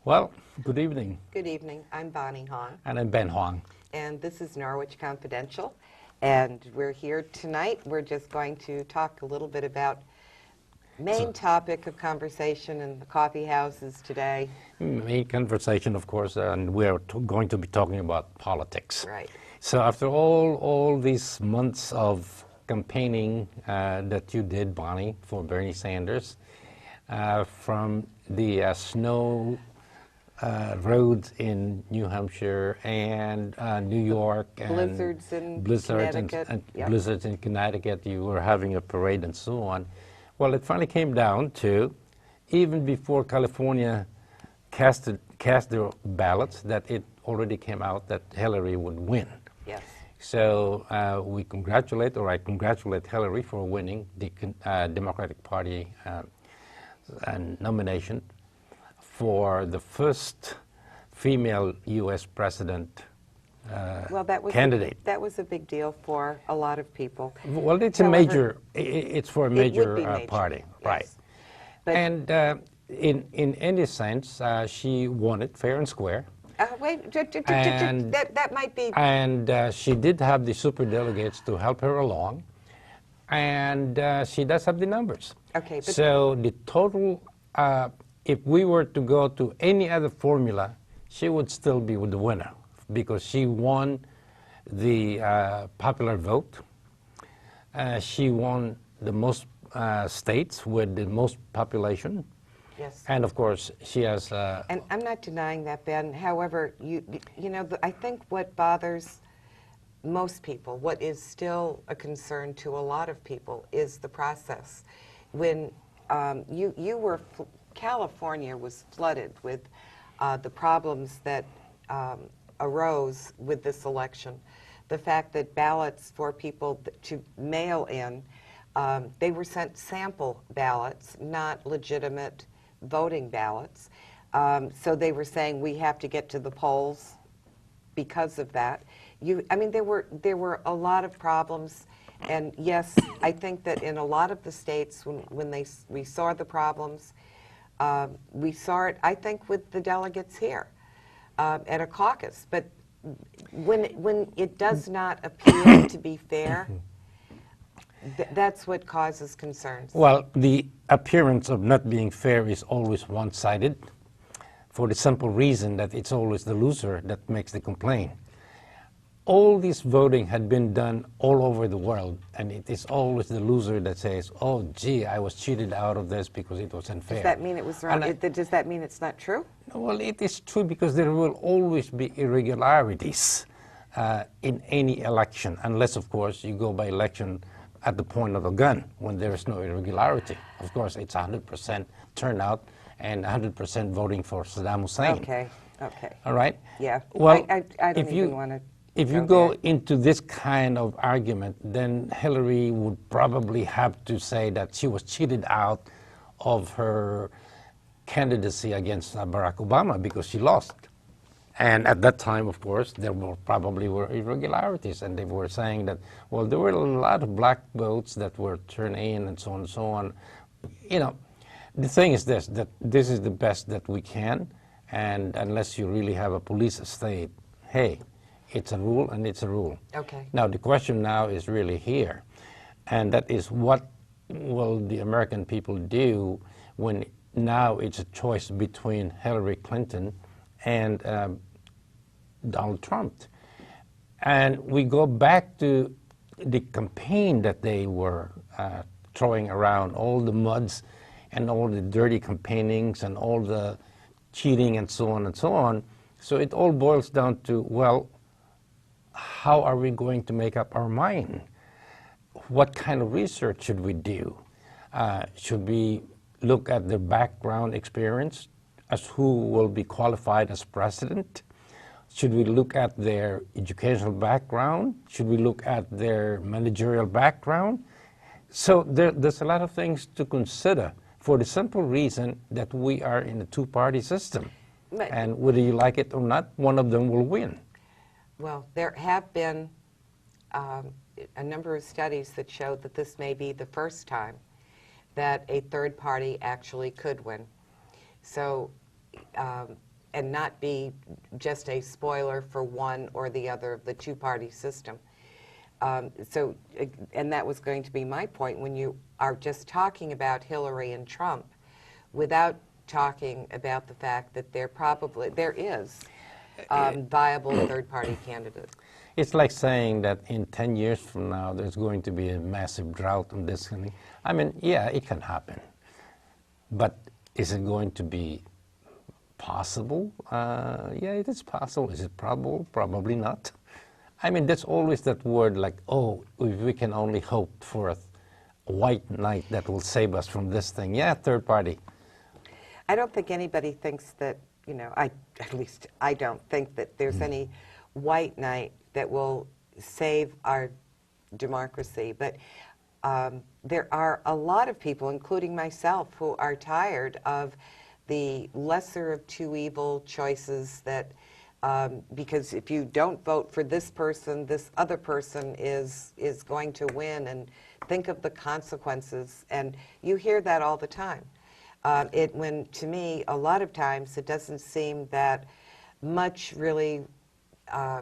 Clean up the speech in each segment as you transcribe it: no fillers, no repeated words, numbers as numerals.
Well, good evening. Good evening. I'm Bonnie Hong. And I'm Ben Hong. And this is Norwich Confidential. And we're here tonight. We're just going to talk a little bit about main topic of conversation in the coffee houses today. Main conversation, of course, and we're going to be talking about politics. Right. So after all these months of campaigning that you did, Bonnie, for Bernie Sanders, from the snow roads in New Hampshire and New York, and blizzards in Connecticut. and blizzards in Connecticut, you were having a parade and so on. Well, it finally came down to, even before California cast their ballots, that it already came out that Hillary would win. Yes. So I congratulate Hillary for winning the Democratic Party nomination for the first female U.S. president candidate. That was a big deal for a lot of people. Well, it's it's for a major party, yes. Right? But and in any sense, she won it fair and square. Wait, that might be. And she did have the superdelegates to help her along, and she does have the numbers. Okay. But so the total, if we were to go to any other formula, she would still be the winner because she won the popular vote. She won the most states with the most population. Yes. And of course, she has. And I'm not denying that, Ben. However, you know, I think what bothers most people, what is still a concern to a lot of people, is the process. When California was flooded with the problems that arose with this election. The fact that ballots for people to mail in, they were sent sample ballots, not legitimate voting ballots. So they were saying we have to get to the polls because of that. I mean, there were a lot of problems. And yes, I think that in a lot of the states, when we saw the problems, we saw it, I think, with the delegates here at a caucus. But when it does not appear to be fair, that's what causes concerns. Well, the appearance of not being fair is always one-sided, for the simple reason that it's always the loser that makes the complaint. All this voting had been done all over the world, and it is always the loser that says, oh, gee, I was cheated out of this because it was unfair. Does that mean it was wrong? Does that mean it's not true? Well, it is true because there will always be irregularities in any election, unless, of course, you go by election at the point of a gun, when there is no irregularity. Of course, it's 100% turnout and 100% voting for Saddam Hussein. Okay. All right? Yeah. Well, I don't even want to... If you go into this kind of argument, then Hillary would probably have to say that she was cheated out of her candidacy against Barack Obama because she lost. And at that time, of course, there probably were irregularities, and they were saying that, well, there were a lot of black votes that were turned in and so on and so on. You know, the thing is this, that this is the best that we can, and unless you really have a police state, hey, it's a rule and it's a rule. Okay. Now, the question now is really here, and that is what will the American people do when now it's a choice between Hillary Clinton and Donald Trump. And we go back to the campaign that they were throwing around, all the muds and all the dirty campaignings and all the cheating and so on and so on. So it all boils down to, well, how are we going to make up our mind? What kind of research should we do? Should we look at their background experience as who will be qualified as president? Should we look at their educational background? Should we look at their managerial background? So there's a lot of things to consider for the simple reason that we are in a two-party system. And whether you like it or not, one of them will win. Well, there have been a number of studies that show that this may be the first time that a third party actually could win. So and not be just a spoiler for one or the other of the two-party system. And that was going to be my point when you are just talking about Hillary and Trump without talking about the fact that there is viable third-party candidate. It's like saying that in 10 years from now, there's going to be a massive drought on this. I mean, yeah, it can happen. But is it going to be possible? Yeah, it is possible. Is it probable? Probably not. I mean, there's always that word like, oh, we can only hope for a white knight that will save us from this thing. Yeah, third party. I don't think anybody thinks that, at least I don't think that there's any white knight that will save our democracy. But there are a lot of people, including myself, who are tired of the lesser of two evil choices that, because if you don't vote for this person, this other person is going to win, and think of the consequences. And you hear that all the time. When to me, a lot of times, it doesn't seem that much really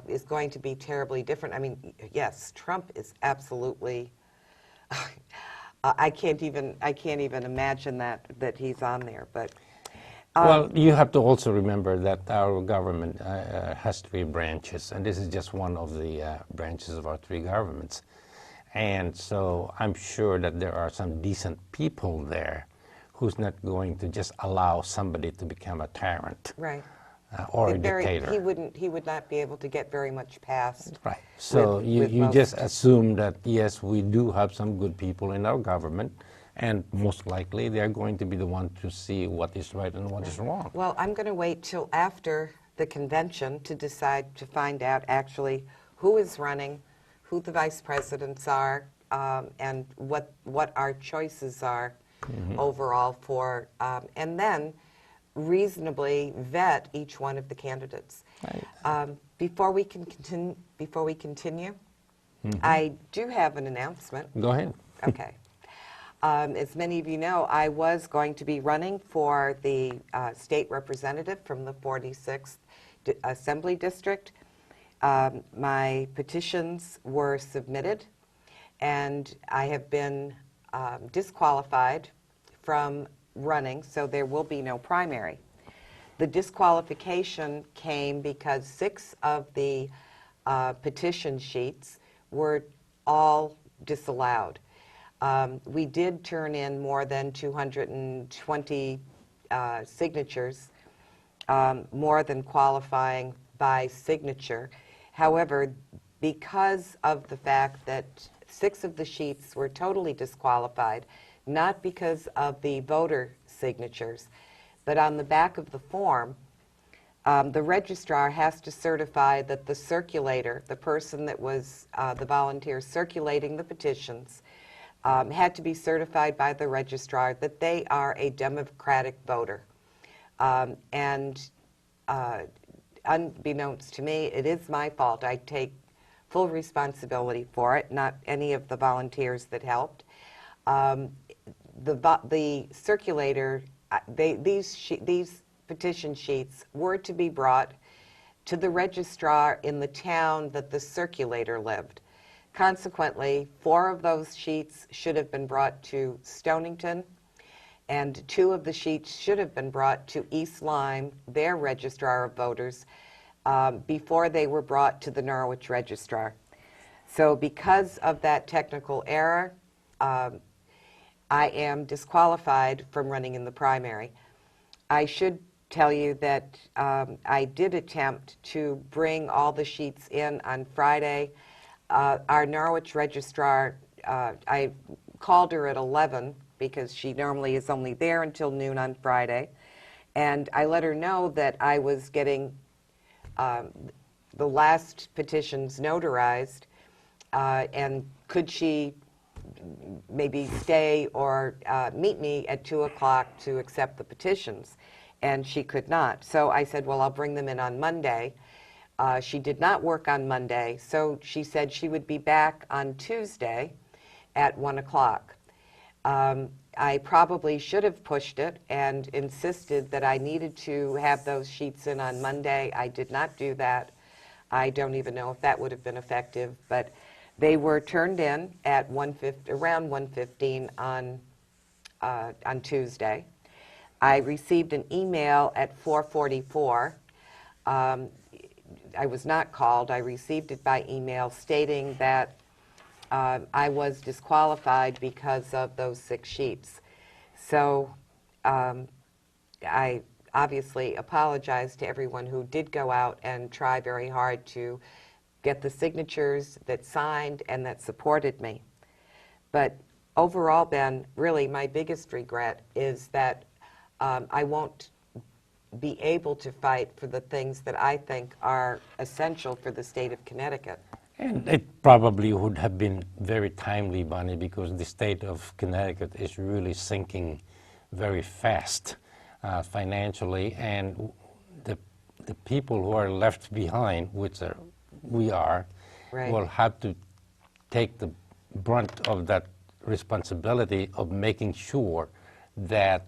is going to be terribly different. I mean, yes, Trump is absolutely. I can't even imagine that he's on there. But well, you have to also remember that our government has three branches, and this is just one of the branches of our three governments. And so I'm sure that there are some decent people there who's not going to just allow somebody to become a tyrant. Right. Or a dictator. He would not be able to get very much past. Right. So with you just assume that, yes, we do have some good people in our government, and most likely they're going to be the one to see what is right and what is wrong. Well, I'm going to wait till after the convention to decide, to find out actually who is running, who the vice presidents are, and what our choices are overall for, and then reasonably vet each one of the candidates. Right. Before we continue, I do have an announcement. Go ahead. Okay. As many of you know, I was going to be running for the state representative from the 46th Assembly District. My petitions were submitted, and I have been disqualified from running, so there will be no primary. The disqualification came because 6 of the petition sheets were all disallowed. We did turn in more than 220 signatures, more than qualifying by signature. However, because of the fact that 6 of the sheets were totally disqualified, not because of the voter signatures, but on the back of the form, the registrar has to certify that the circulator, the person that was the volunteer circulating the petitions, had to be certified by the registrar that they are a Democratic voter. And unbeknownst to me, it is my fault. I take full responsibility for it, not any of the volunteers that helped. The circulator, these petition sheets were to be brought to the registrar in the town that the circulator lived. Consequently, 4 of those sheets should have been brought to Stonington, and 2 of the sheets should have been brought to East Lyme, their registrar of voters, before they were brought to the Norwich registrar. So because of that technical error, I am disqualified from running in the primary. I should tell you that I did attempt to bring all the sheets in on Friday. Our Norwich registrar, I called her at 11 because she normally is only there until noon on Friday, and I let her know that I was getting the last petitions notarized, and could she maybe stay or meet me at 2 o'clock to accept the petitions, and she could not. So I said, well, I'll bring them in on Monday. She did not work on Monday, so she said she would be back on Tuesday at 1 o'clock. I probably should have pushed it and insisted that I needed to have those sheets in on Monday. I did not do that. I don't even know if that would have been effective, but they were turned in at around 1:15 on Tuesday. I received an email at 4:44. I was not called. I received it by email stating that I was disqualified because of those 6 sheets. So I obviously apologize to everyone who did go out and try very hard to get the signatures that signed and that supported me. But overall, Ben, really my biggest regret is that I won't be able to fight for the things that I think are essential for the state of Connecticut. And it probably would have been very timely, Bonnie, because the state of Connecticut is really sinking very fast financially, and the people who are left behind, which we are, Right. will have to take the brunt of that responsibility of making sure that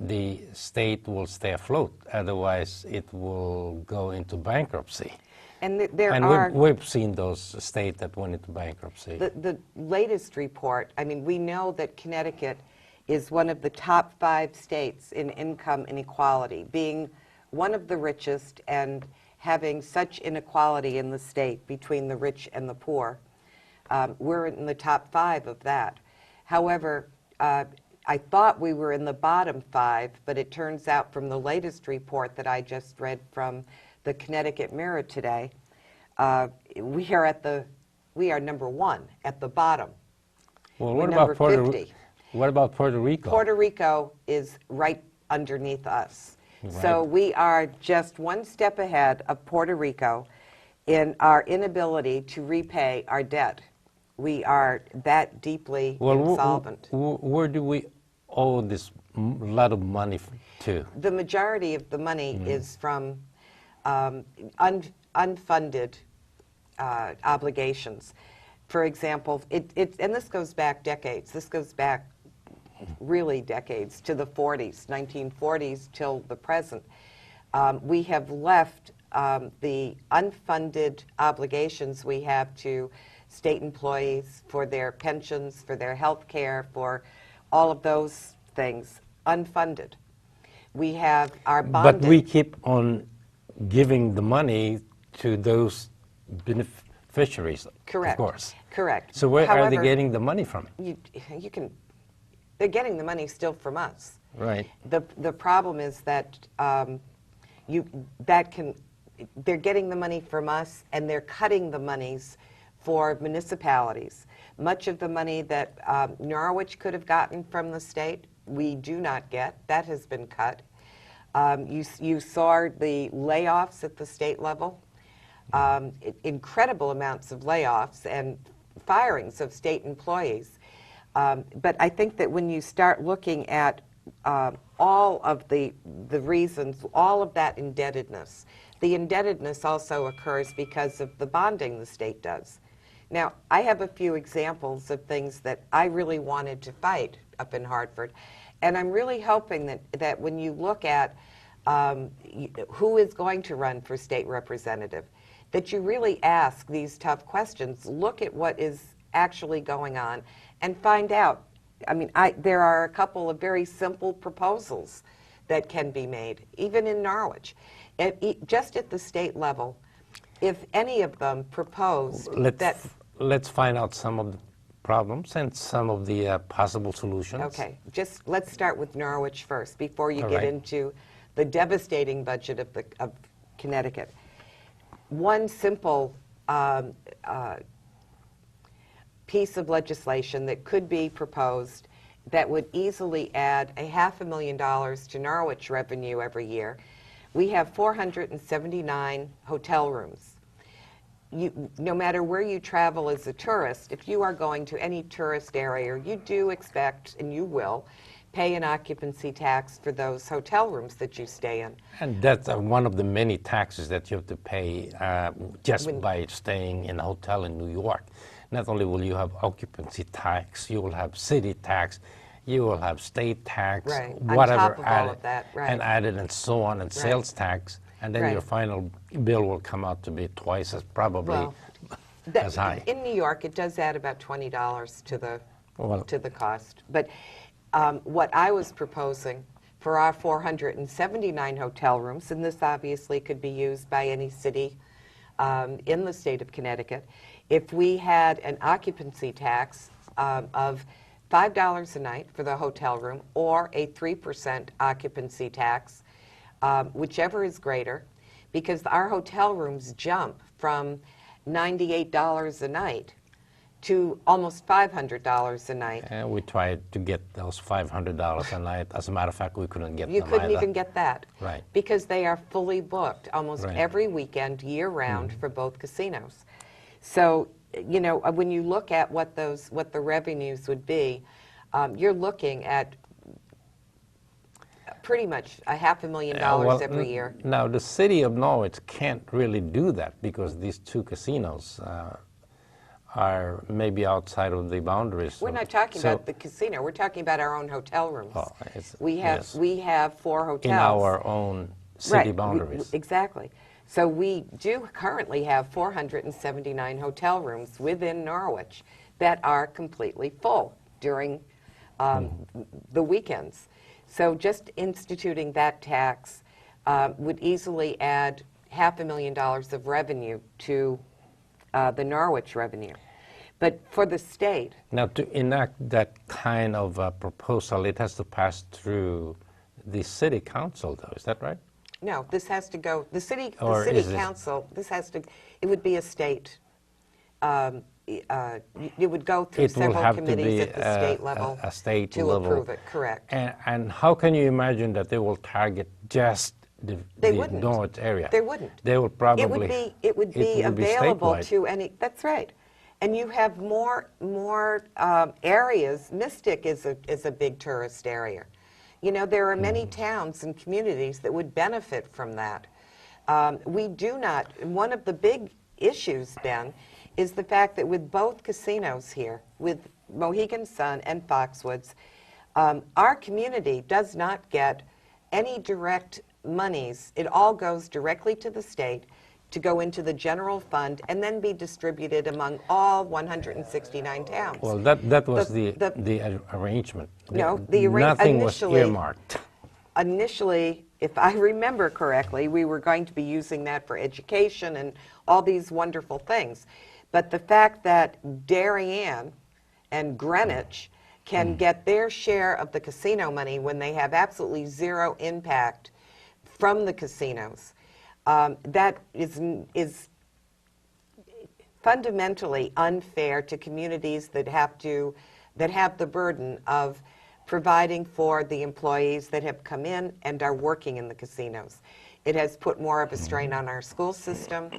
the state will stay afloat. Otherwise, it will go into bankruptcy. And we've seen those states that went into bankruptcy. The latest report, I mean, we know that Connecticut is one of the top 5 states in income inequality, being one of the richest and having such inequality in the state between the rich and the poor. We're in the top 5 of that. However, I thought we were in the bottom 5, but it turns out from the latest report that I just read from the Connecticut Mirror today, we are number 1 at the bottom. Well, We're what number about 50. What about Puerto Rico? Puerto Rico is right underneath us. Right. So we are just one step ahead of Puerto Rico in our inability to repay our debt. We are that deeply insolvent. Where do we owe this lot of money to? The majority of the money is from unfunded obligations. For example, and this goes back decades. This goes back really decades to the 40s, 1940s till the present. We have left the unfunded obligations we have to state employees for their pensions, for their health care, for all of those things unfunded. We have our bonding. But we keep on giving the money to those beneficiaries, Correct. of course. Correct. So where are they However, getting the money from? They're getting the money still from us. Right. The problem is that they're getting the money from us, and they're cutting the monies for municipalities. Much of the money that Norwich could have gotten from the state, we do not get. That has been cut. You saw the layoffs at the state level. Incredible amounts of layoffs and firings of state employees. But I think that when you start looking at all of the reasons, all of that indebtedness, the indebtedness also occurs because of the bonding the state does. Now, I have a few examples of things that I really wanted to fight up in Hartford, and I'm really hoping that when you look at who is going to run for state representative, that you really ask these tough questions, look at what is actually going on, and find out. I mean, there are a couple of very simple proposals that can be made, even in Norwich. Just at the state level, if any of them proposed Let's find out some of the problems and some of the possible solutions. Okay, let's start with Norwich first before you All get right. into the devastating budget of Connecticut. One simple piece of legislation that could be proposed that would easily add $500,000 to Norwich revenue every year. We have 479 hotel rooms. No matter where you travel as a tourist, if you are going to any tourist area, you do expect, and you will, pay an occupancy tax for those hotel rooms that you stay in. And that's one of the many taxes that you have to pay just by staying in a hotel in New York. Not only will you have occupancy tax, you will have city tax, you will have state tax, Right. On whatever top of all of that, right. and added and so on, and Right. sales tax, and then Right. your final bill will come out to be twice as probably Well, as high. In New York, it does add about $20 to Well- the cost. But what I was proposing for our 479 hotel rooms, and this obviously could be used by any city in the state of Connecticut, if we had an occupancy tax of $5 a night for the hotel room, or a 3% occupancy tax, whichever is greater, because our hotel rooms jump from $98 a night to almost $500 a night. And we tried to get those $500 a night. As a matter of fact, we couldn't get You them couldn't either. even get that. Right. Because they are fully booked almost Right. every weekend, year-round, for both casinos. So, you know, when you look at what the revenues would be, you're looking at pretty much $500,000 every year. Now, the city of Norwich can't really do that because these two casinos are maybe outside of the boundaries. We're not talking about the casino. We're talking about our own hotel rooms. Oh, We have 4 hotels. in our own city Right, boundaries. Exactly. So we do currently have 479 hotel rooms within Norwich that are completely full during the weekends. So just instituting that tax would easily add $500,000 of revenue to the Norwich revenue. But for the state... Now, to enact that kind of proposal, it has to pass through the city council, though. Is that right? No, this has to go, the city Or is it- council, it would be a state, it would go through It will several have to committees be at the state level a state to level. approve it, correct. And how can you imagine that they will target just the wouldn't. Norwich area? They wouldn't. They will probably... It would be available statewide. to any, that's right. And you have more areas. Mystic is a big tourist area. You know, there are many towns and communities that would benefit from that. We do not, one of the big issues, Ben, is the fact that with both casinos here, with Mohegan Sun and Foxwoods, our community does not get any direct monies. It all goes directly to the state to go into the general fund and then be distributed among all 169 towns. Well, that was The- the arrangement. No, the Nothing was initially- earmarked. Initially, if I remember correctly, we were going to be using that for education and all these wonderful things. But the fact that Darien and Greenwich can get their share of the casino money when they have absolutely zero impact from the casinos, that is fundamentally unfair to communities that have the burden of providing for the employees that have come in and are working in the casinos. It has put more of a strain on our school system.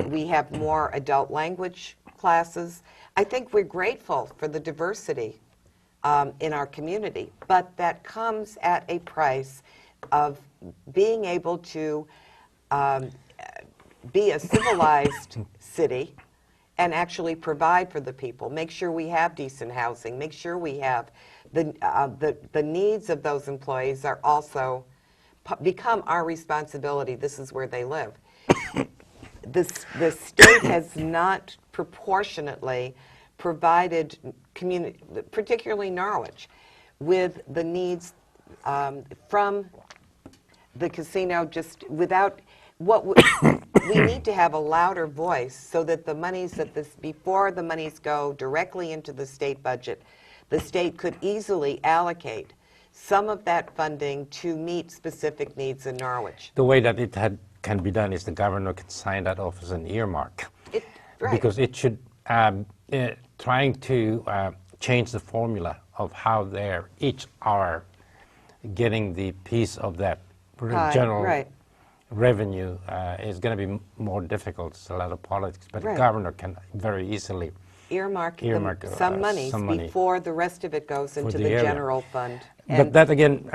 We have more adult language classes. I think we're grateful for the diversity in our community, but that comes at a price of being able to be a civilized city and actually provide for the people, make sure we have decent housing, make sure we have the needs of those employees are also become our responsibility. This is where they live. The state has not proportionately provided particularly Norwich, with the needs from the casino. Just without we need to have a louder voice so that the monies before the monies go directly into the state budget, the state could easily allocate some of that funding to meet specific needs in Norwich. The way that it can be done is the governor can sign that off as an earmark. Right. Because it should, trying to change the formula of how they each are getting the piece of that general revenue is going to be more difficult. It's a lot of politics, but the governor can very easily earmark some monies before the rest of it goes into the general fund. But that again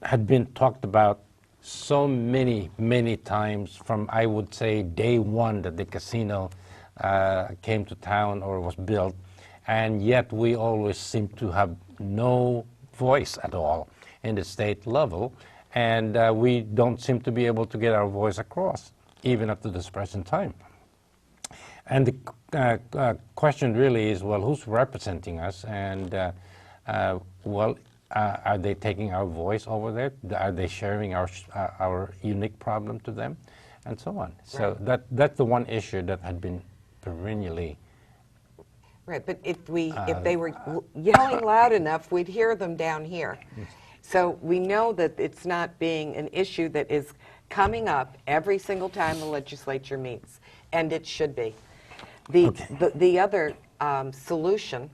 had been talked about so many times from, I would say, day one that the casino came to town or was built, and yet we always seem to have no voice at all in the state level, and we don't seem to be able to get our voice across, even up to this present time. And the question really is, well, who's representing us? And are they taking our voice over there? Are they sharing our unique problem to them? And so on. Right. So that's the one issue that had been perennially. Right, but if they were yelling loud enough, we'd hear them down here. So we know that it's not being an issue that is coming up every single time the legislature meets, and it should be. The other solution,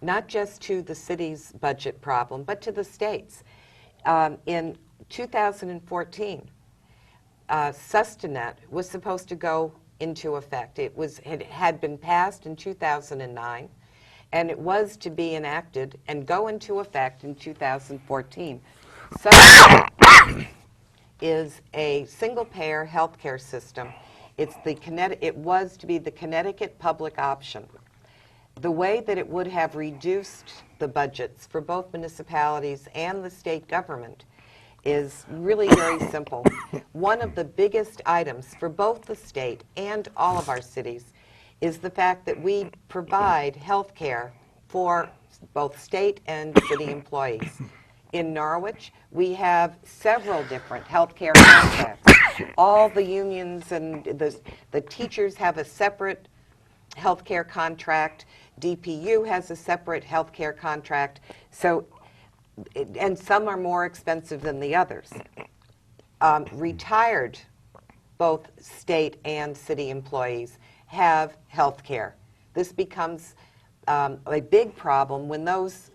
not just to the city's budget problem, but to the state's. In 2014, Sustanet was supposed to go into effect. It had been passed in 2009, and it was to be enacted and go into effect in 2014. Sustanet is a single-payer healthcare system. It was to be the Connecticut public option. The way that it would have reduced the budgets for both municipalities and the state government is really very simple. One of the biggest items for both the state and all of our cities is the fact that we provide health care for both state and city employees. In Norwich, we have several different health care contracts. All the unions and the teachers have a separate health care contract. DPU has a separate health care contract. So, and some are more expensive than the others. Retired, both state and city employees, have health care. This becomes a big problem when those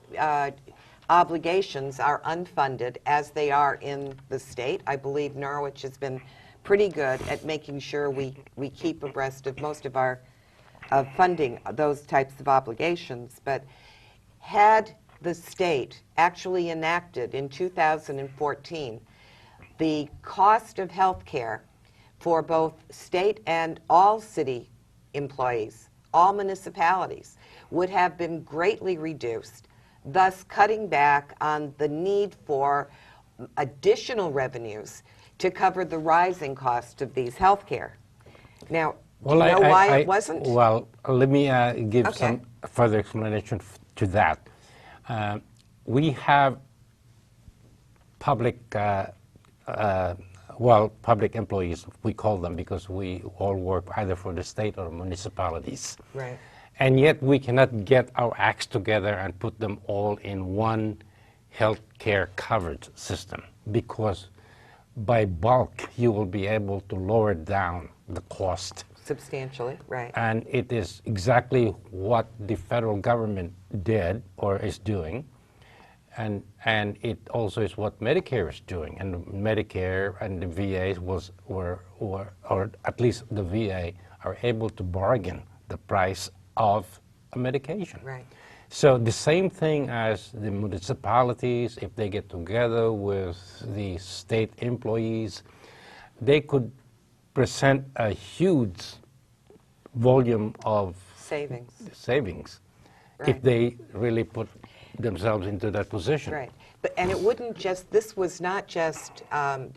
obligations are unfunded, as they are in the state. I believe Norwich has been pretty good at making sure we keep abreast of most of our funding those types of obligations. But had the state actually enacted in 2014 the cost of health care for both state and all city employees, all municipalities, would have been greatly reduced, thus cutting back on the need for additional revenues to cover the rising cost of these health care. Now, do you know why it wasn't? Well, let me give some further explanation to that. We have public, public employees, we call them, because we all work either for the state or municipalities. Right. And yet we cannot get our acts together and put them all in one health care coverage system, because by bulk you will be able to lower down the cost substantially, right. And it is exactly what the federal government did or is doing, and it also is what Medicare is doing. And Medicare and the VA or at least the VA are able to bargain the price of a medication. Right. So the same thing as the municipalities, if they get together with the state employees, they could present a huge volume of savings right. if they really put themselves into that position. Right. And it wouldn't just, this was not just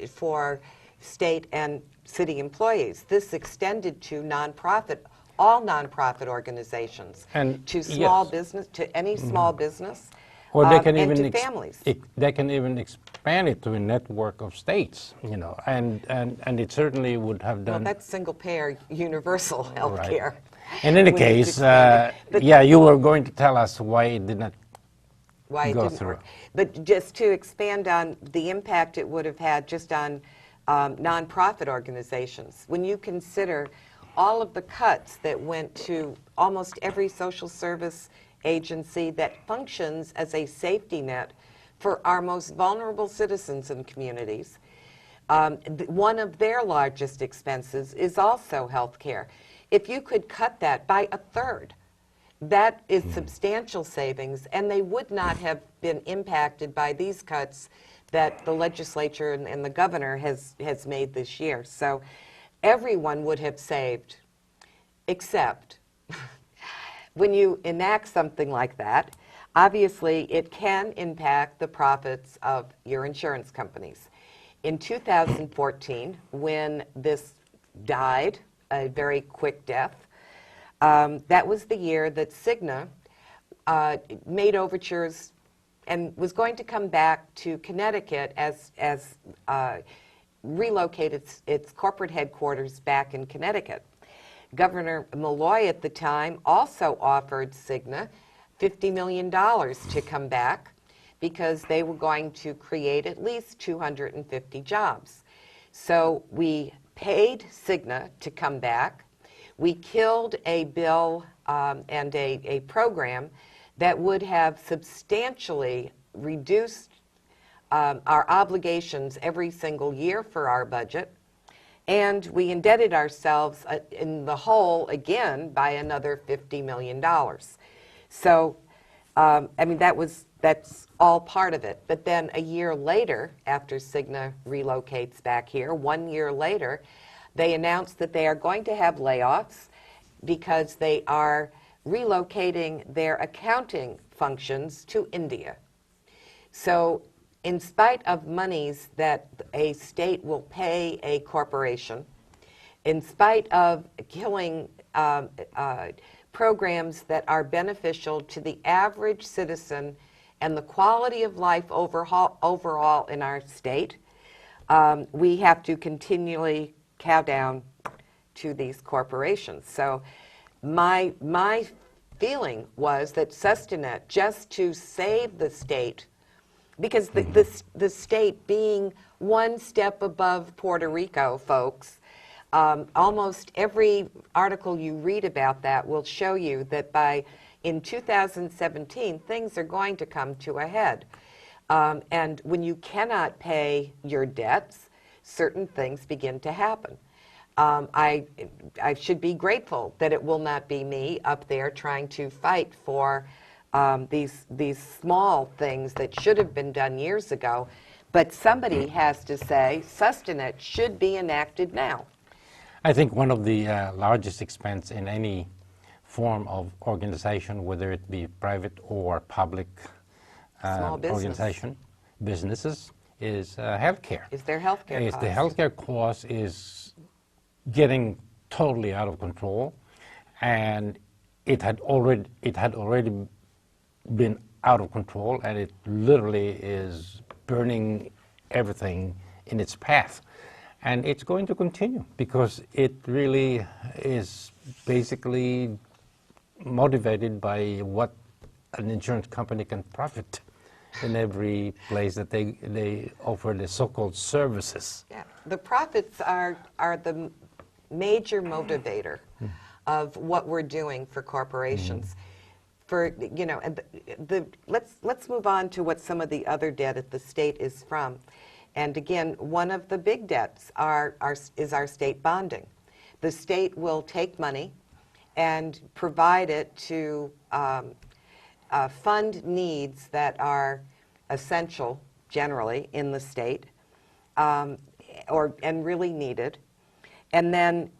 for state and city employees. This extended to nonprofit, all nonprofit organizations, and to small business, to any small business, or they can and even to families. They can even expand it to a network of states, you know, and it certainly would have done. Well, that's single-payer universal health care. Right. In any case, yeah, you were going to tell us why it did not go through. Work. But just to expand on the impact it would have had just on nonprofit organizations, when you consider all of the cuts that went to almost every social service agency that functions as a safety net for our most vulnerable citizens and communities, one of their largest expenses is also health care. If you could cut that by a third, that is substantial savings, and they would not have been impacted by these cuts that the legislature and the governor has made this year. So everyone would have saved, except when you enact something like that, obviously it can impact the profits of your insurance companies. In 2014, when this died, a very quick death, that was the year that Cigna made overtures and was going to come back to Connecticut as relocate its corporate headquarters back in Connecticut. Governor Malloy at the time also offered Cigna $50 million to come back because they were going to create at least 250 jobs. So we paid Cigna to come back. We killed a bill and a program that would have substantially reduced our obligations every single year for our budget. And we indebted ourselves in the hole again by another $50 million. So, I mean, that's all part of it. But then a year later, after Cigna relocates back here, 1 year later, they announced that they are going to have layoffs because they are relocating their accounting functions to India. So in spite of monies that a state will pay a corporation, in spite of killing programs that are beneficial to the average citizen and the quality of life overall in our state, we have to continually cow down to these corporations. So my feeling was that Sustanet, just to save the state, because the state being one step above Puerto Rico, folks, almost every article you read about that will show you that in 2017, things are going to come to a head. And when you cannot pay your debts, certain things begin to happen. I should be grateful that it will not be me up there trying to fight for these small things that should have been done years ago, but somebody has to say Sustanet should be enacted now. I think one of the largest expense in any form of organization, whether it be private or public organization, businesses, is healthcare. Is their healthcare cost. The healthcare cost is getting totally out of control, and it had already been out of control, and it literally is burning everything in its path. And it's going to continue because it really is basically motivated by what an insurance company can profit in every place that they offer the so-called services. Yeah, the profits are the major motivator of what we're doing for corporations. For and let's move on to what some of the other debt at the state is from. And again, one of the big debts is our state bonding. The state will take money and provide it to fund needs that are essential generally in the state and really needed. And then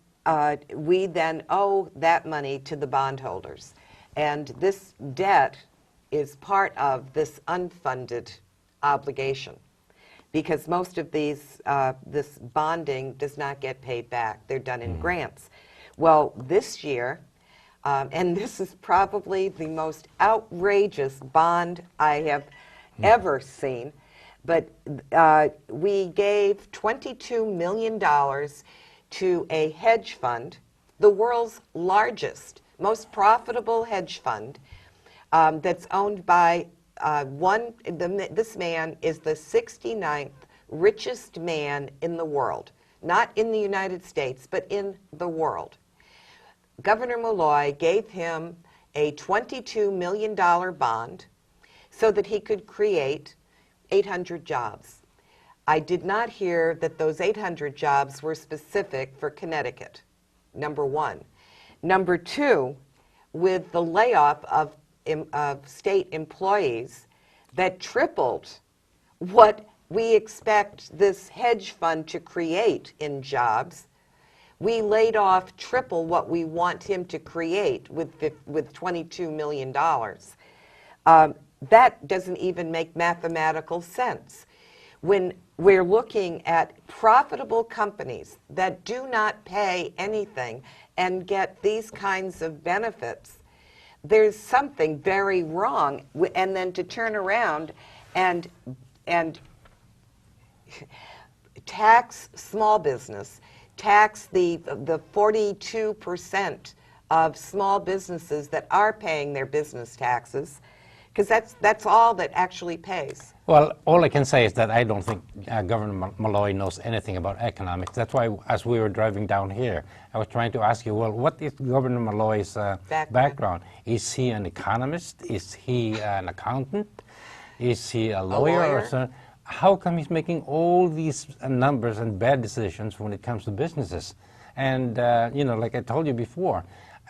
we then owe that money to the bondholders. And this debt is part of this unfunded obligation because most of this bonding does not get paid back. They're done in grants. Well, this year, and this is probably the most outrageous bond I have ever seen, but we gave $22 million to a hedge fund, the world's largest, most profitable hedge fund, that's owned by this man is the 69th richest man in the world, not in the United States, but in the world. Governor Malloy gave him a $22 million bond so that he could create 800 jobs. I did not hear that those 800 jobs were specific for Connecticut, number one. Number two, with the layoff of state employees that tripled what we expect this hedge fund to create in jobs, we laid off triple what we want him to create with $22 million. that doesn't even make mathematical sense. When we're looking at profitable companies that do not pay anything and get these kinds of benefits, there's something very wrong. And then to turn around and tax small business, tax the 42% of small businesses that are paying their business taxes, because that's all that actually pays. Well, all I can say is that I don't think Governor Malloy knows anything about economics. That's why, as we were driving down here, I was trying to ask you, well, what is Governor Malloy's background? Is he an economist? Is he an accountant? Is he a lawyer? Or something? How come he's making all these numbers and bad decisions when it comes to businesses? And, you know, like I told you before,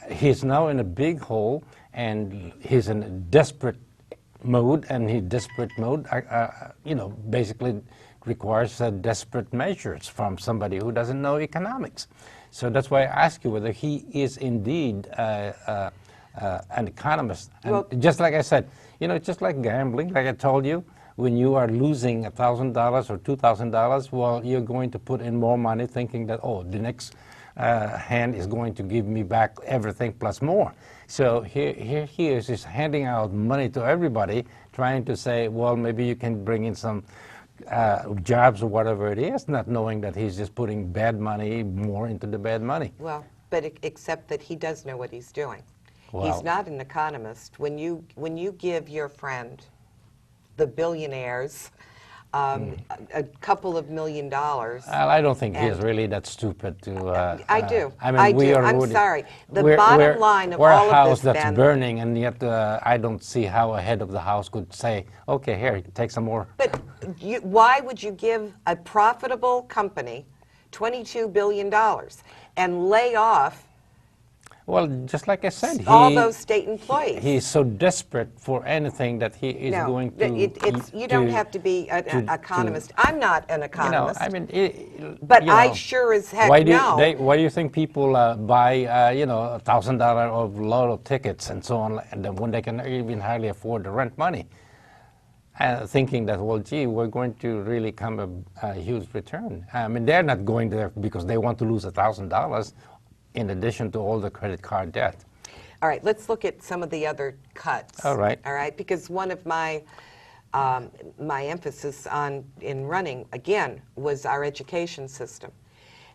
he's now in a big hole, and he's in a desperate mode, and desperate mode, you know, basically requires desperate measures from somebody who doesn't know economics. So that's why I ask you whether he is indeed an economist. And well, just like I said, you know, it's just like gambling, like I told you. When you are losing $1,000 or $2,000, well, you're going to put in more money thinking that, oh, the next hand is going to give me back everything plus more. So here he is just handing out money to everybody, trying to say, well, maybe you can bring in some jobs or whatever it is, not knowing that he's just putting bad money more into the bad money. Well, but except that he does know what he's doing. Wow. He's not an economist. When you give your friend, the billionaires, a couple of $1 million. Well, I don't think he's really that stupid to. I do. I mean, I do. I'm sorry. The bottom line of all of this, we're a house that's burning, and yet I don't see how a head of the house could say, "Okay, here, take some more." But why would you give a profitable company $22 billion and lay off? Well, just like I said, all those state employees. He's so desperate for anything that he is going to. You don't have to buy an economist. I'm not an economist. You know, I mean, but I sure as heck know. Why do you think people buy, you know, $1,000 of lotto tickets and so on, and then when they can even hardly afford the rent money, thinking that, well, gee, we're going to really come a huge return. I mean, they're not going there because they want to lose $1,000. In addition to all the credit card debt. All right, let's look at some of the other cuts. All right. All right, because one of my my emphasis in running, again, was our education system.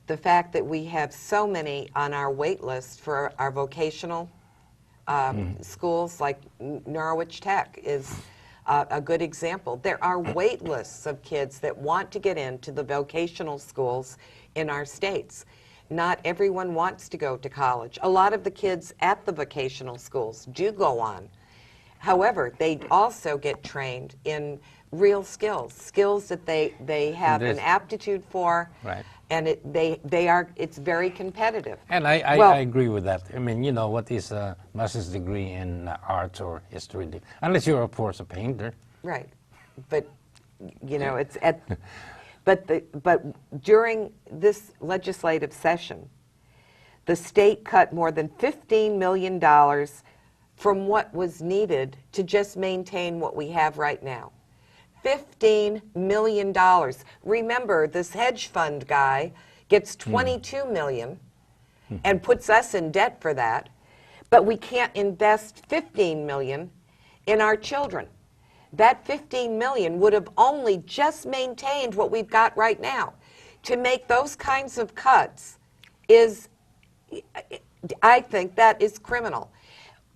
The fact that we have so many on our wait list for our vocational schools, like Norwich Tech is a good example. There are wait lists of kids that want to get into the vocational schools in our states. Not everyone wants to go to college. A lot of the kids at the vocational schools do go on. However, they also get trained in real skills that they have an aptitude for, right. And it's very competitive. And I agree with that. I mean, you know, what is a master's degree in arts or history, unless you're, of course, a painter. Right, but you know, it's at. But during this legislative session, the state cut more than $15 million from what was needed to just maintain what we have right now. $15 million. Remember, this hedge fund guy gets $22 million and puts us in debt for that, but we can't invest $15 million in our children. That $15 million would have only just maintained what we've got right now. To make those kinds of cuts is, I think that is criminal.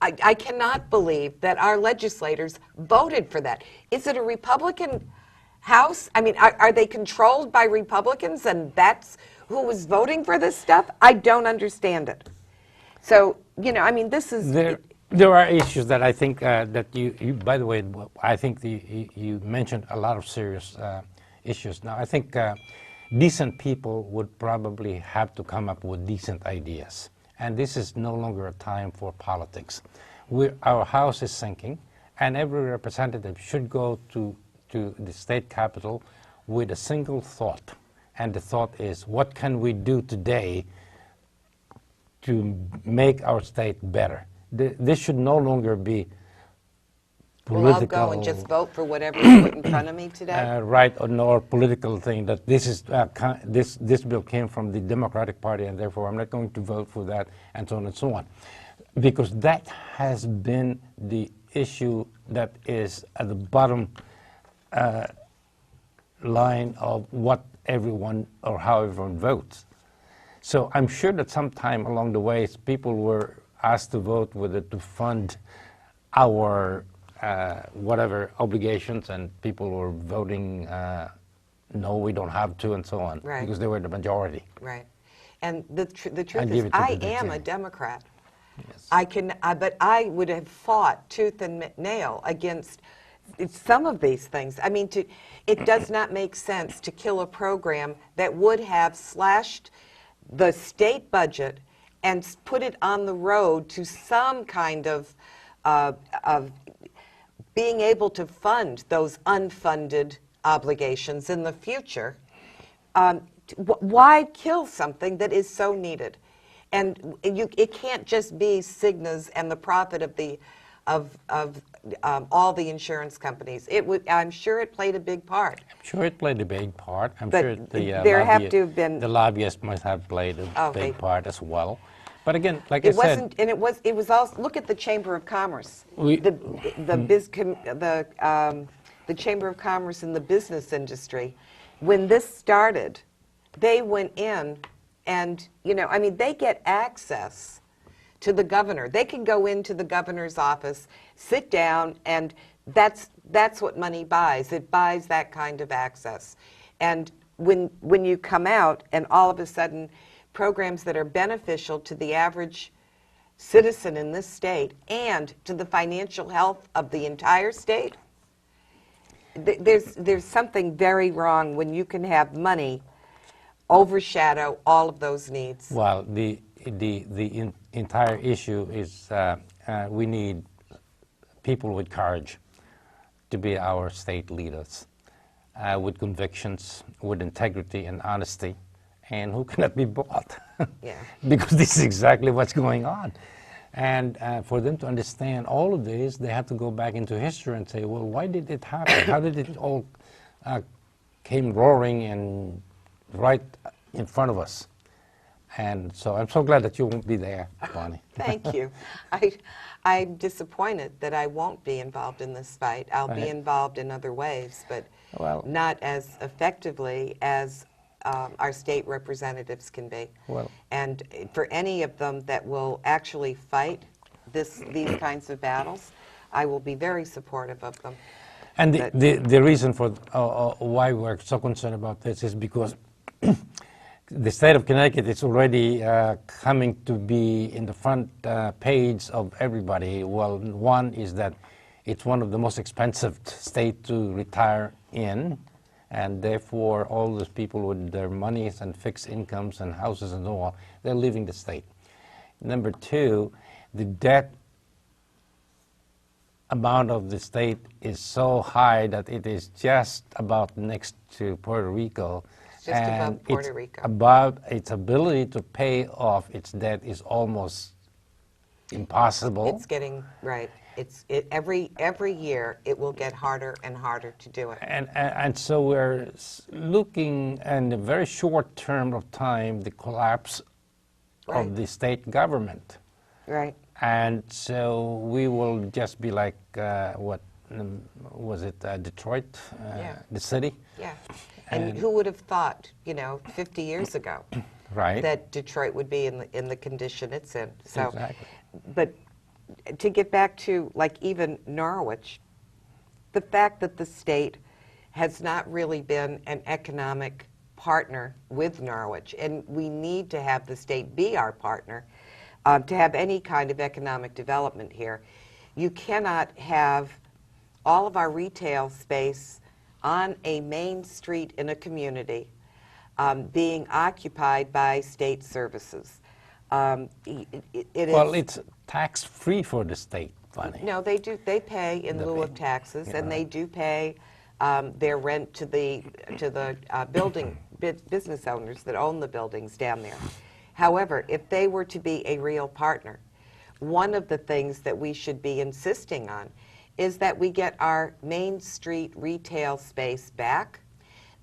I cannot believe that our legislators voted for that. Is it a Republican House? I mean, are they controlled by Republicans and that's who was voting for this stuff? I don't understand it. So, you know, I mean, this is... There are issues that I think that you, by the way, I think you mentioned a lot of serious issues. Now, I think decent people would probably have to come up with decent ideas. And this is no longer a time for politics. Our house is sinking, and every representative should go to the state capitol with a single thought. And the thought is, what can we do today to make our state better? This should no longer be Well, I'll go and just vote for whatever's put in front of me today. right or nor political thing that this is this bill came from the Democratic Party and therefore I'm not going to vote for that and so on and so on, because that has been the issue that is at the bottom line of what everyone or how everyone votes. So I'm sure that sometime along the way people were asked to vote whether to fund our whatever obligations, and people were voting no, we don't have to, and so on, Right. because they were the majority. Right. And the truth give is, it to I the am a Virginia. Democrat. Yes. But I would have fought tooth and nail against some of these things. I mean, it does not make sense to kill a program that would have slashed the state budget and put it on the road to some kind of being able to fund those unfunded obligations in the future. Why kill something that is so needed? And it can't just be Cigna's and the profit of all the insurance companies. I'm sure it played a big part. I'm sure it played a big part. I'm But sure there have to have been the lobbyists must have played a big part as well. But again, like I it said, wasn't, and it was also. Look at the Chamber of Commerce, the Chamber of Commerce and the business industry. When this started, they went in, and I mean, they get access to the governor. They can go into the governor's office, sit down, and that's what money buys. It buys that kind of access. And when you come out, and all of a sudden, programs that are beneficial to the average citizen in this state and to the financial health of the entire state, there's something very wrong when you can have money overshadow all of those needs. well, the entire issue is we need people with courage to be our state leaders, with convictions, with integrity and honesty, and who cannot be bought. Yeah. Because this is exactly what's going on. And for them to understand all of this, they have to go back into history and say, well, why did it happen? How did it all came roaring and right in front of us? And so I'm so glad that you won't be there, Bonnie. Thank you. I'm disappointed that I won't be involved in this fight. I'll be Right. involved in other ways, but Well- not as effectively as our state representatives can be. Well- And for any of them that will actually fight these kinds of battles, I will be very supportive of them. And But- the reason for why we're so concerned about this is because the state of Connecticut is already coming to be in the front page of everybody. Well, one is that it's one of the most expensive states to retire in, and therefore all those people with their monies and fixed incomes and houses and so on, they're leaving the state. Number two, the debt amount of the state is so high that it is just about next to Puerto Rico. It's just above Puerto Rico. About its ability to pay off its debt is almost impossible. It's getting, right. Every year it will get harder and harder to do it. And so we're looking in a very short term of time the collapse Right. of the state government. Right. And so we will just be like, what was it, Detroit, Yeah. the city? Yeah. And who would have thought, 50 years ago, Right. that Detroit would be in the condition it's in. So, Exactly. But to get back to even Norwich, the fact that the state has not really been an economic partner with Norwich, and we need to have the state be our partner to have any kind of economic development here. You cannot have all of our retail space on a main street in a community being occupied by state services. It is, Well, it's tax-free for the state, Bonnie. no, they do. They pay in They lieu of pay. taxes, Yeah. and they do pay their rent to the building business owners that own the buildings down there. However, if they were to be a real partner, one of the things that we should be insisting on is that we get our Main Street retail space back,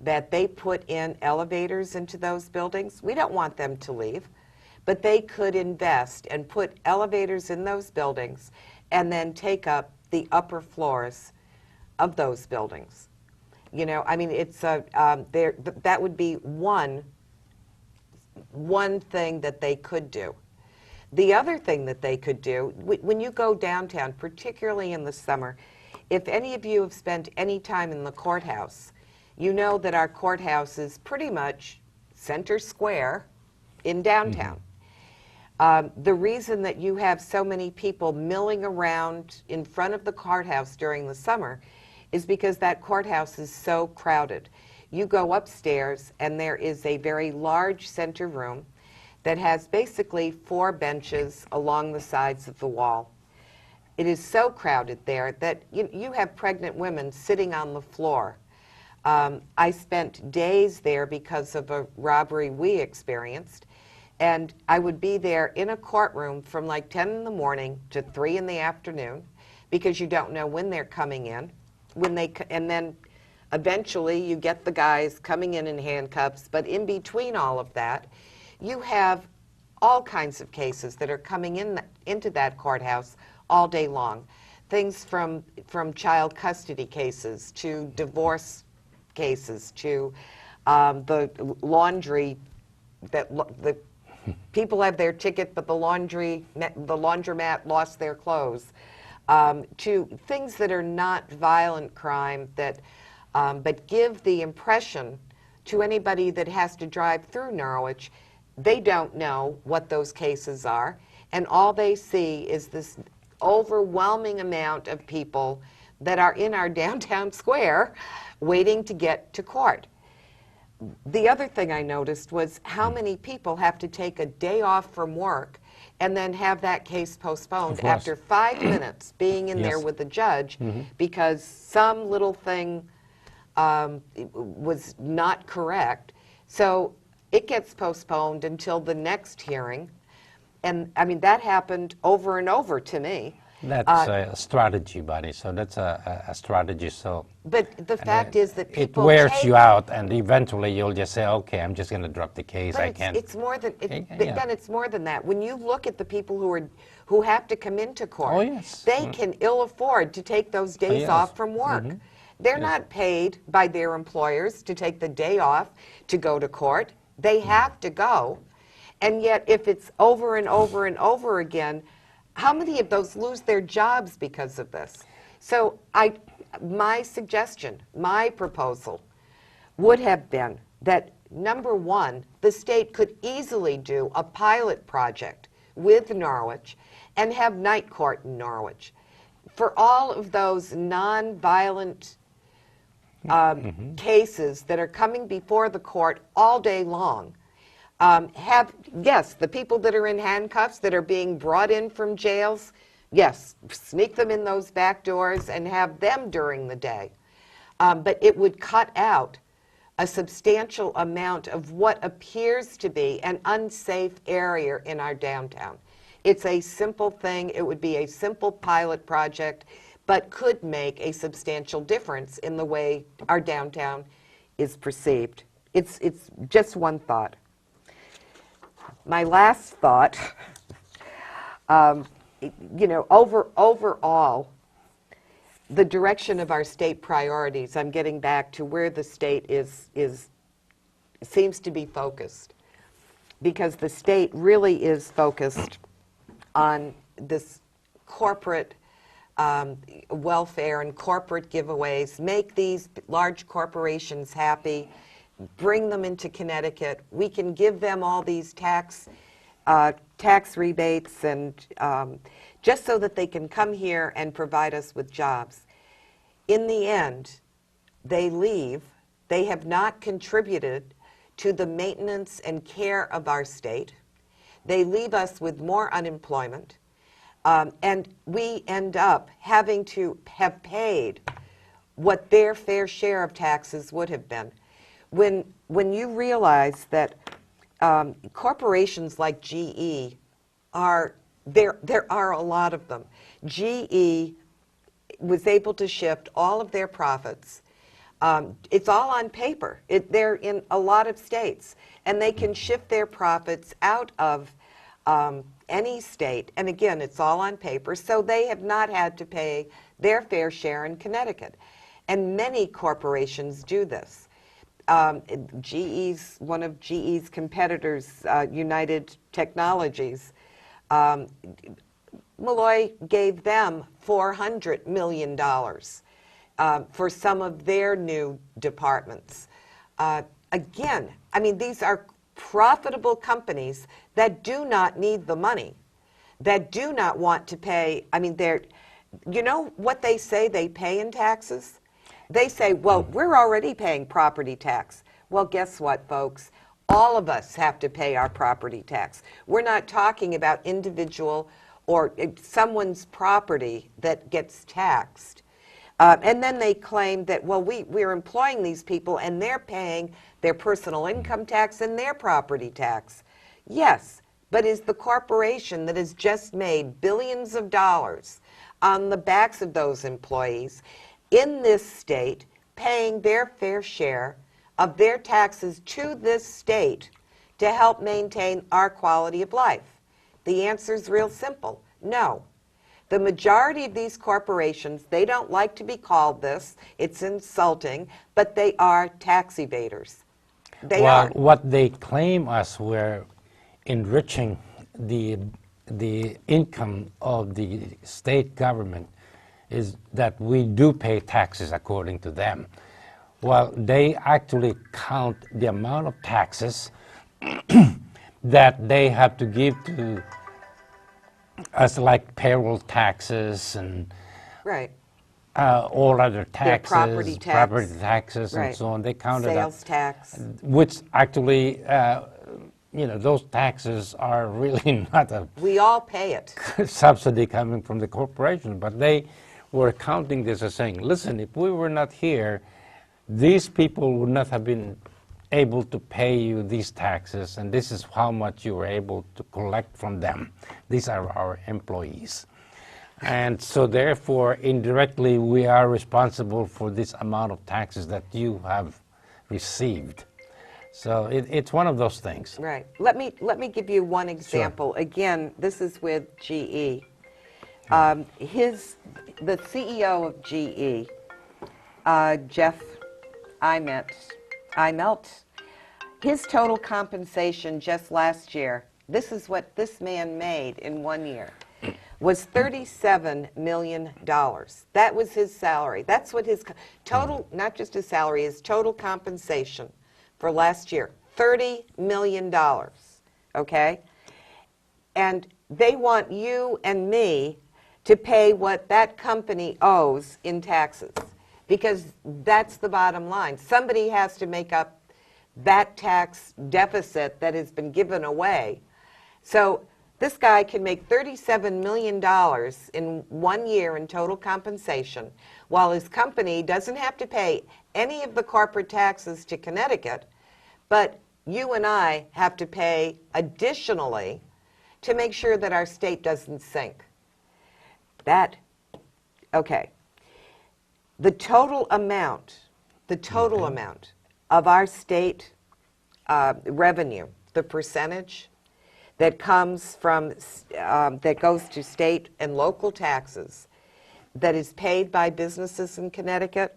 that they put in elevators into those buildings. We don't want them to leave, but they could invest and put elevators in those buildings and then take up the upper floors of those buildings. You know, I mean, it's that would be one thing that they could do. The other thing that they could do, when you go downtown, particularly in the summer, if any of you have spent any time in the courthouse, you know that our courthouse is pretty much center square in downtown. The reason that you have so many people milling around in front of the courthouse during the summer is because that courthouse is so crowded. You go upstairs and there is a very large center room that has basically 4 benches along the sides of the wall. It is so crowded there that you have pregnant women sitting on the floor. I spent days there because of a robbery we experienced, and I would be there in a courtroom from like 10 in the morning to 3 in the afternoon because you don't know when they're coming in. And then eventually you get the guys coming in handcuffs, but in between all of that, you have all kinds of cases that are coming into that courthouse all day long. Things from child custody cases to divorce cases to the laundry, that the people have their ticket but the laundromat lost their clothes, to things that are not violent crime that but give the impression to anybody that has to drive through Norwich, they don't know what those cases are, and all they see is this overwhelming amount of people that are in our downtown square waiting to get to court. The other thing I noticed was how many people have to take a day off from work and then have that case postponed after 5 minutes being in there with the judge because some little thing was not correct. So it gets postponed until the next hearing. And I mean, that happened over and over to me. That's a strategy, buddy. So that's a strategy. So, but the fact is that people it wears you out, and eventually you'll just say, "Okay, I'm just going to drop the case. I can't." It's more than then. It's more than that. When you look at the people who have to come into court, they can ill afford to take those days off from work. They're not paid by their employers to take the day off to go to court. They have to go, and yet if it's over and over and over again, how many of those lose their jobs because of this? So my suggestion, my proposal would have been that, number one, the state could easily do a pilot project with Norwich and have night court in Norwich. For all of those non-violent cases that are coming before the court all day long, the people that are in handcuffs that are being brought in from jails, sneak them in those back doors and have them during the day. But it would cut out a substantial amount of what appears to be an unsafe area in our downtown. It's a simple thing. It would be a simple pilot project, but could make a substantial difference in the way our downtown is perceived. It's just one thought. My last thought, overall, the direction of our state priorities, I'm getting back to where the state seems to be focused, because the state really is focused on this corporate welfare and corporate giveaways, make these large corporations happy, bring them into Connecticut. We can give them all these tax rebates and just so that they can come here and provide us with jobs. In the end, they leave. They have not contributed to the maintenance and care of our state. They leave us with more unemployment. And we end up having to have paid what their fair share of taxes would have been. When you realize that corporations like GE there are a lot of them. GE was able to shift all of their profits. It's all on paper. They're in a lot of states, and they can shift their profits out of any state. And again, it's all on paper, so they have not had to pay their fair share in Connecticut. And many corporations do this. One of GE's competitors, United Technologies, Malloy gave them $400 million for some of their new departments. Again, I mean, these are profitable companies that do not need the money, that do not want to pay. I mean, you know what they say they pay in taxes? They say, well, we're already paying property tax. Well, guess what, folks? All of us have to pay our property tax. We're not talking about individual or someone's property that gets taxed. And then they claim that, well, we're employing these people and they're paying their personal income tax and their property tax. Yes, but is the corporation that has just made billions of dollars on the backs of those employees in this state paying their fair share of their taxes to this state to help maintain our quality of life? The answer is real simple: no. The majority of these corporations, they don't like to be called this, it's insulting, but they are tax evaders. They are. What they claim us, we're enriching the income of the state government, is that we do pay taxes according to them. Well, they actually count the amount of taxes that they have to give to us, like payroll taxes and right. All other taxes, property taxes, right. and so on. They counted sales tax, which actually, you know, those taxes are really not a we all pay it. subsidy coming from the corporation, but they were counting this as saying, listen, if we were not here, these people would not have been able to pay you these taxes, and this is how much you were able to collect from them. These are our employees. And so therefore, indirectly, we are responsible for this amount of taxes that you have received. So it's one of those things. Right. Let me give you one example. Sure. Again, this is with GE. The CEO of GE, Jeff Immelt, his total compensation just last year, this is what this man made in 1 year, was $37 million. That was his salary. That's what his total, not just his salary, his total compensation for last year, $30 million, okay? And they want you and me to pay what that company owes in taxes, because that's the bottom line. Somebody has to make up that tax deficit that has been given away. So this guy can make $37 million in 1 year in total compensation, while his company doesn't have to pay any of the corporate taxes to Connecticut, but you and I have to pay additionally to make sure that our state doesn't sink. Okay. The total amount of our state revenue, the percentage that comes from, that goes to state and local taxes that is paid by businesses in Connecticut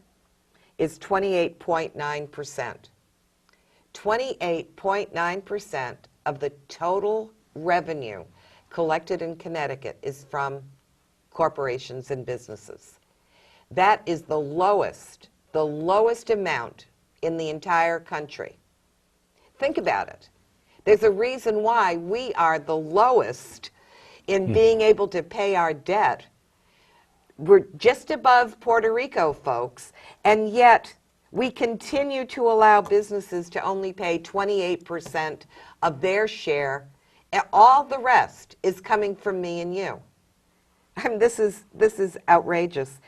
is 28.9%. 28.9% of the total revenue collected in Connecticut is from corporations and businesses. That is the lowest amount in the entire country. Think about it. There's a reason why we are the lowest in being able to pay our debt. We're just above Puerto Rico, folks, and yet we continue to allow businesses to only pay 28% of their share, and all the rest is coming from me and you. I mean, this is outrageous.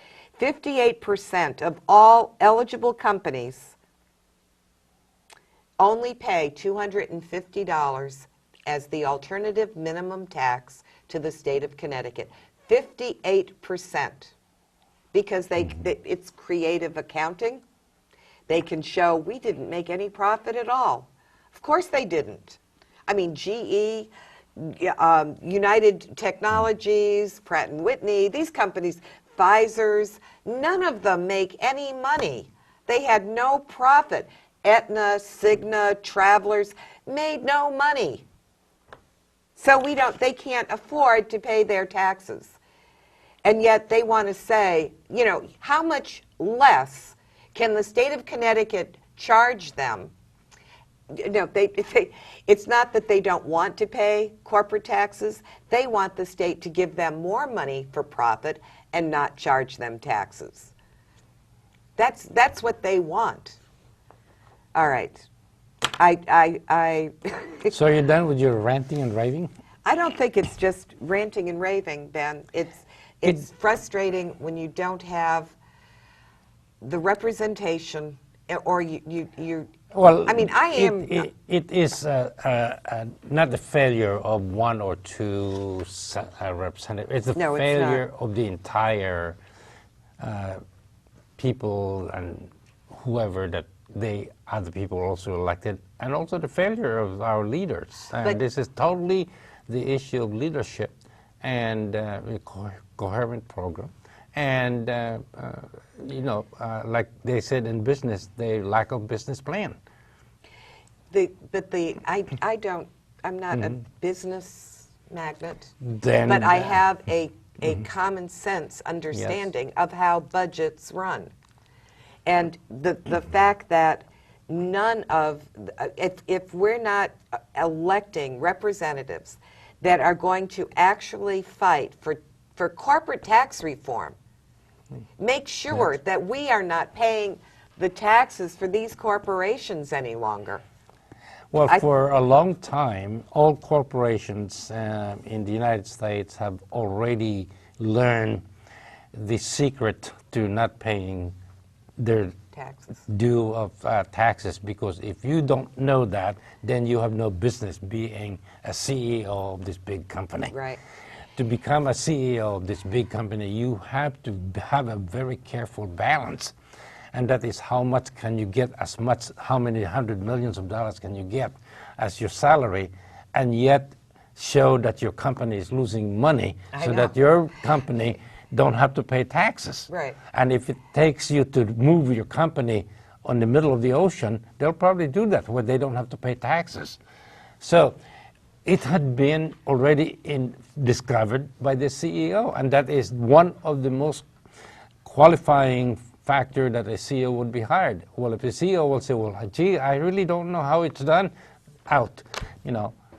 58% of all eligible companies only pay $250 as the alternative minimum tax to the state of Connecticut. 58%. because it's creative accounting. They can show we didn't make any profit at all. Of course they didn't. I mean, GE, United Technologies, Pratt & Whitney, these companies, Pfizer's, none of them make any money. They had no profit. Aetna, Cigna, Travelers made no money. So they can't afford to pay their taxes. And yet they want to say, you know, how much less can the state of Connecticut charge them? No, it's not that they don't want to pay corporate taxes. They want the state to give them more money for profit and not charge them taxes. That's what they want. All right. So you're done with your ranting and raving? I don't think it's just ranting and raving, Ben. It's frustrating when you don't have the representation, or you. Well, I mean, It is not the failure of one or two representatives. It's the failure of the entire people and whoever that other people also elected, and also the failure of our leaders. And this is totally the issue of leadership and a coherent program. And, like they said in business, the lack of business plan. I'm not a business magnate, Then, but I have a common sense understanding of how budgets run. And the fact that if we're not electing representatives that are going to actually fight for corporate tax reform, make sure that we are not paying the taxes for these corporations any longer. Well, for a long time, all corporations in the United States have already learned the secret to not paying their due of taxes, because if you don't know that, then you have no business being a CEO of this big company. Right. To become a CEO of this big company, you have to have a very careful balance. And that is how much can you get, how many hundred millions of dollars can you get as your salary, and yet show that your company is losing money so that your company don't have to pay taxes. Right. And if it takes you to move your company on the middle of the ocean, they'll probably do that where they don't have to pay taxes. So it had been already discovered by the CEO, and that is one of the most qualifying factor that a CEO would be hired. Well, if the CEO will say, well, gee, I really don't know how it's done, out,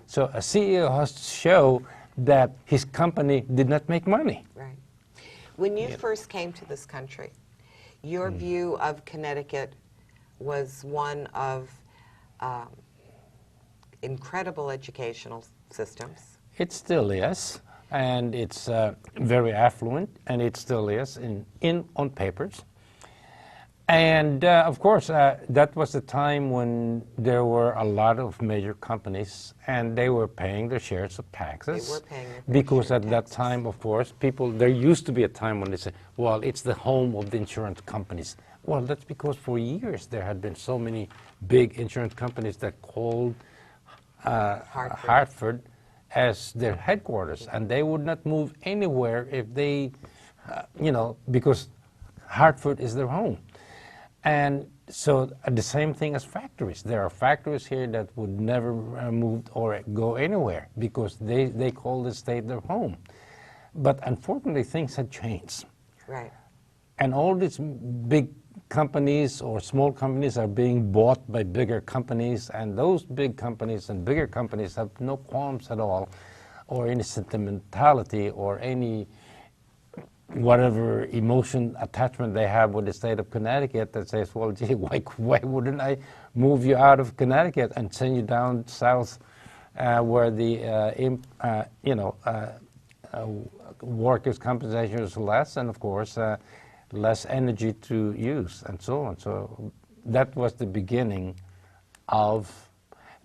So a CEO has to show that his company did not make money. Right. When you first came to this country, your view of Connecticut was one of incredible educational systems. It still is, and it's very affluent, and it still is on papers. And of course, that was the time when there were a lot of major companies, and they were paying their shares of taxes. They were paying their because share at of that taxes. time, of course, there used to be a time when they said, well, it's the home of the insurance companies. Well, that's because for years there had been so many big insurance companies that called Hartford as their headquarters, and they would not move anywhere if they, because Hartford is their home. And so the same thing as factories. There are factories here that would never move or go anywhere because they call the state their home. But unfortunately, things had changed. Right. And all these big companies or small companies are being bought by bigger companies, and those big companies and bigger companies have no qualms at all, or any sentimentality or any whatever emotion attachment they have with the state of Connecticut that says, well, gee, why wouldn't I move you out of Connecticut and send you down south where the workers' compensation is less, and of course less energy to use, and so on. So that was the beginning of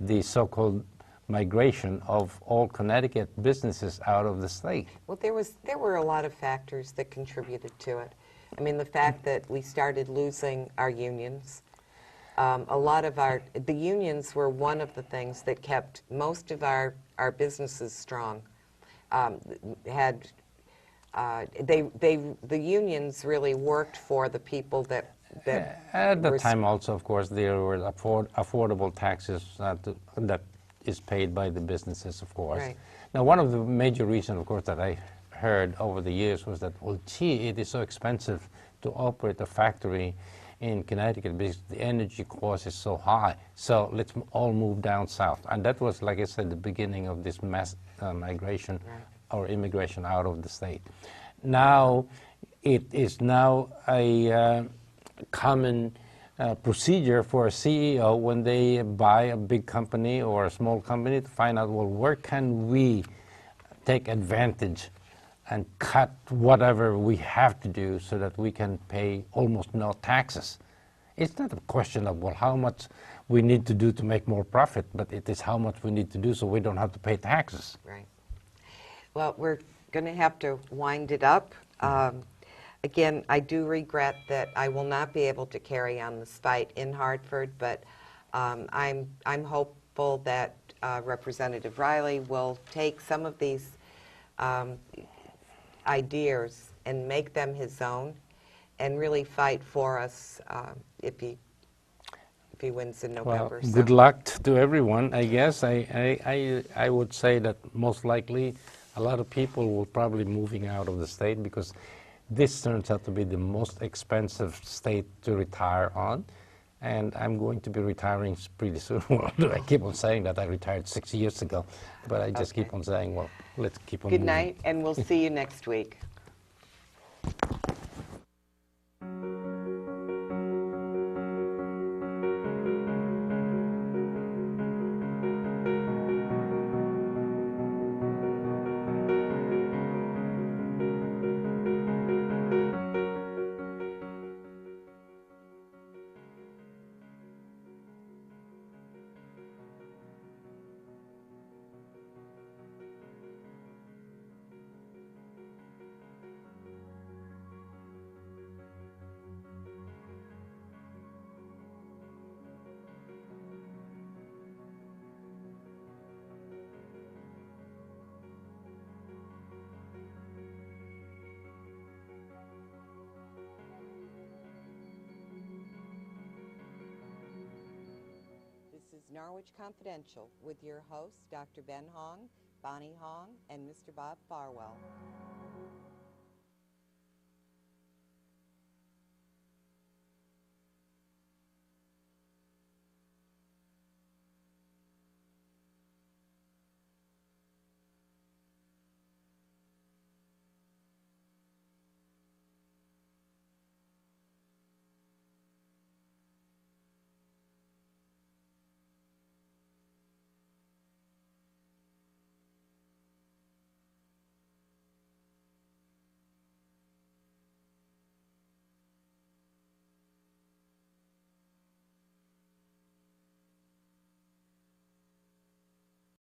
the so-called migration of all Connecticut businesses out of the state. Well, there were a lot of factors that contributed to it. I mean, the fact that we started losing our unions. A lot of the unions were one of the things that kept most of our businesses strong. The unions really worked for the people that at the time also, of course, there were affordable taxes that is paid by the businesses, of course. Right. Now, one of the major reasons, of course, that I heard over the years was that, well, gee, it is so expensive to operate a factory in Connecticut because the energy cost is so high. So let's all move down south. And that was, like I said, the beginning of this mass migration or immigration out of the state. Now, it is now a common procedure for a CEO when they buy a big company or a small company to find out, well, where can we take advantage and cut whatever we have to do so that we can pay almost no taxes. It's not a question of, well, how much we need to do to make more profit, but it is how much we need to do so we don't have to pay taxes. Right. Well, we're going to have to wind it up. Again, I do regret that I will not be able to carry on this fight in Hartford, but I'm hopeful that Representative Riley will take some of these ideas and make them his own and really fight for us if he wins in November. Well, good luck to everyone, I guess. I would say that most likely a lot of people will probably moving out of the state because this turns out to be the most expensive state to retire on. And I'm going to be retiring pretty soon. Well, I keep on saying that I retired 6 years ago, but I just keep on saying, well, let's keep on moving. Good night, and we'll see you next week. This is Norwich Confidential with your hosts, Dr. Ben Hong, Bonnie Hong, and Mr. Bob Farwell.